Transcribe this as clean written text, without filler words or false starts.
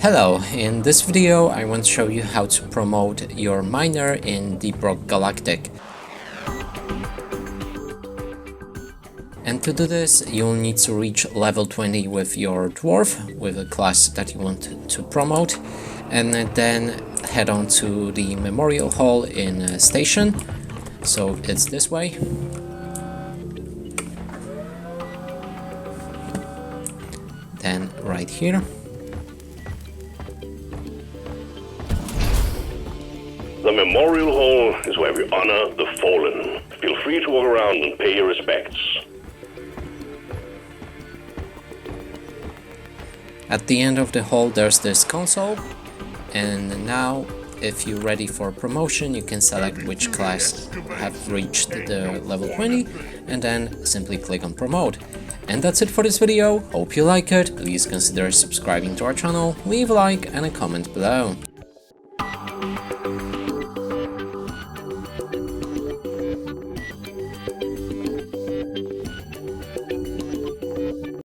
Hello, in this video I want to show you how to promote your miner in Deep Rock Galactic. And to do this, you'll need to reach level 20 with your dwarf, with a class that you want to promote, and then head on to the memorial hall in station. So it's this way. Then right here. The memorial hall is where we honor the fallen. Feel free to walk around and pay your respects. At the end of the hall there's this console, and now if you're ready for promotion you can select which class have reached the level 20 and then simply click on promote. And that's it for this video. Hope you like it. Please consider subscribing to our channel, leave a like and a comment below.